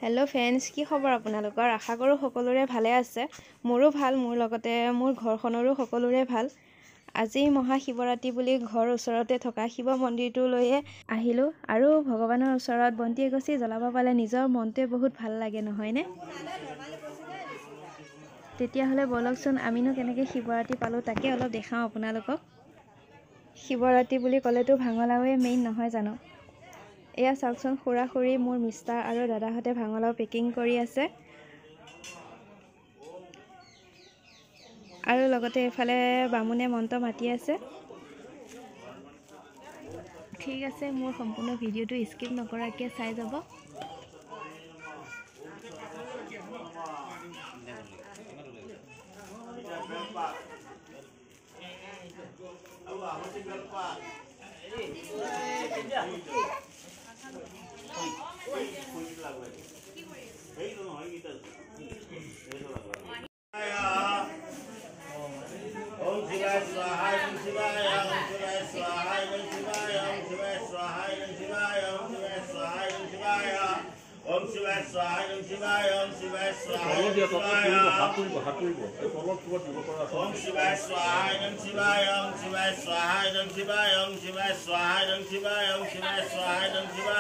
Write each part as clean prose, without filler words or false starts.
Hello friends की खबर आपनालोकर आशा करूँ सकलोरे भाले आछे मोरो भाल मोर लगते मोर घरखनरो सकलोरे भाल আজি महाशिवरात्रि बुली घर ओसरते थका शिव मन्दिरটো लये आहिलो आरो भगवाনৰ ओसरत बन्ती एगছি জ্বলাব পালে নিজৰ মনটোৱে বহুত ভাল লাগে নহয় নে তেতিয়া হলে বলকচোন আমিনো কেনেকৈ শিৱৰাত্ৰি পালো তাকে অলপ দেখাও আপোনালোকক শিৱৰাত্ৰি বুলি ক'লেতো ভাঙলাওৱে মেইন নহয় জানো এয়া চাওকচোন খুৰা খুৰী মোৰ মিষ্টাৰ আৰু দাদাহঁতে ভাঙলাও পেকিং কৰি আছে আৰু লগতে এফালে বামুণে মন্ত্ৰ মাতি আছে ঠিক আছে মোৰ সম্পূৰ্ণ ভিডিওটো স্কিপ নকৰাকৈ চাই যাব Om Shiva Swaha, Om Shiva Swaha, Om Shiva Swaha, Om Shiva Swaha, Om Shiva Swaha, Om Shiva Swaha, Om Shiva.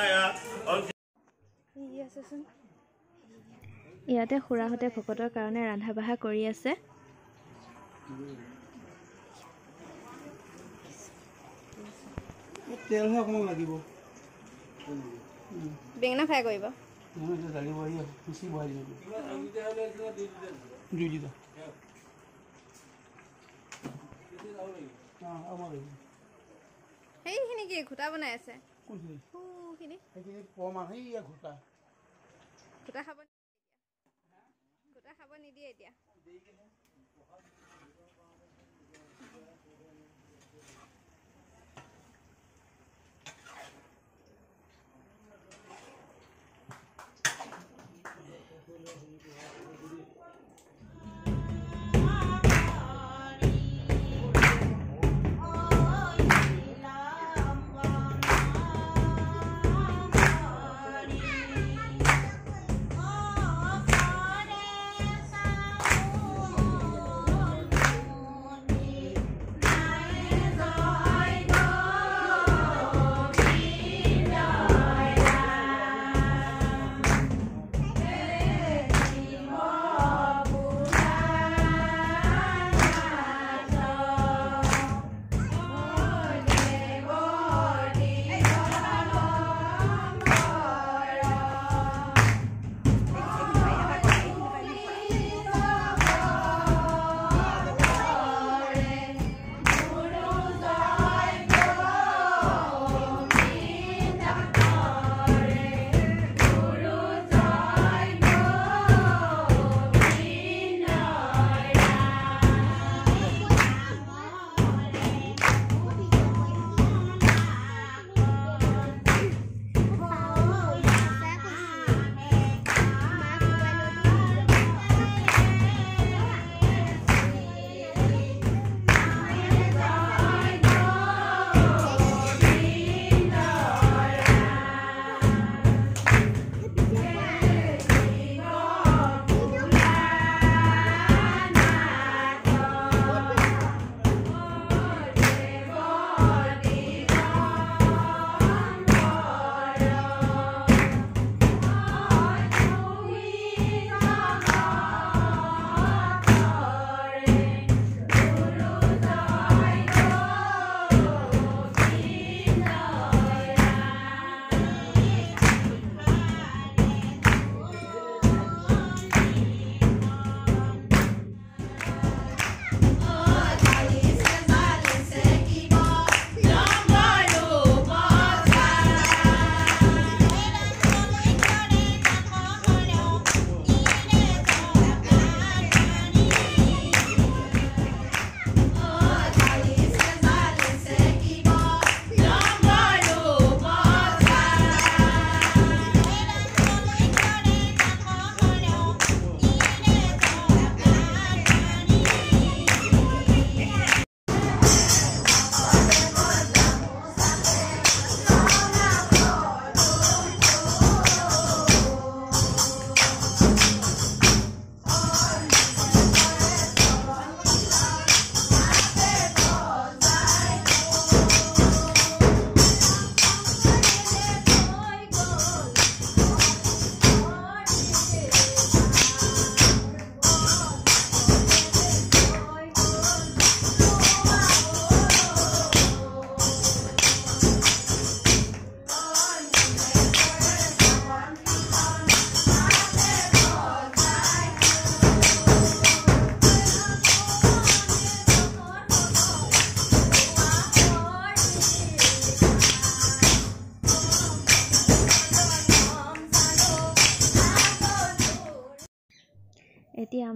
ইয়াতে খুৰাহঁতে ভকতৰ কাৰণে ৰান্ধা বাঢ়া কৰি আছে তেল হে অকমান লাগিব বেঙেনা ফ্ৰাই কৰিব দালি বহি খুচি বহাই দিব দুই দিবা সেইখিনি কি ঘুটা বনাই আছে কোনখিনি কম আৰু সেই ঘুটা খাব নিদিয়ে এতিয়া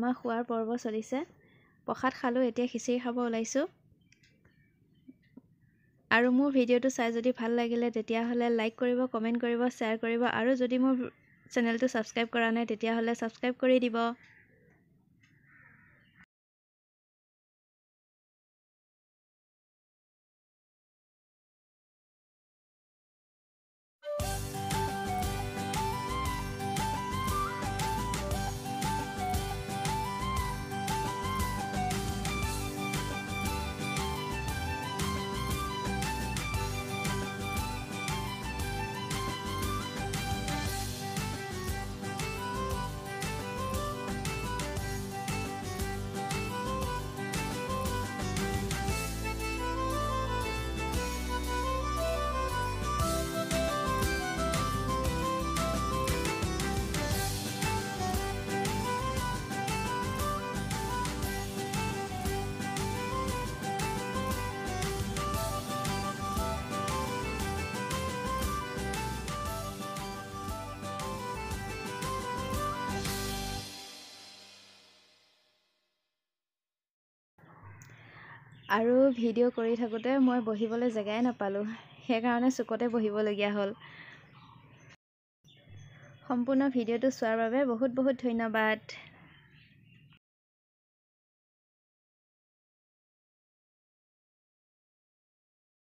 আমাৰ খোৱাৰ পৰ্ব চলিছে। প্ৰসাদ খালোঁ, এতিয়া খিচিৰি খাব ওলাইছোঁ। আৰু মোৰ ভিডিঅ'টো চাই যদি ভাল লাগিলে তেতিয়াহ'লে লাইক কৰিব, কমেণ্ট কৰিব, শ্বেয়াৰ কৰিব, আৰু যদি মোৰ চেনেলটো ছাবস্ক্ৰাইব কৰা নাই তেতিয়াহ'লে ছাবস্ক্ৰাইব কৰি দিব। আৰু ভিডিঅ' কৰি থাকোঁতে মই বহিবলৈ জেগাই নাপালোঁ, সেইকাৰণে চুকতে বহিবলগীয়া হ'ল। সম্পূৰ্ণ ভিডিঅ'টো চোৱাৰ বাবে বহুত বহুত ধন্যবাদ।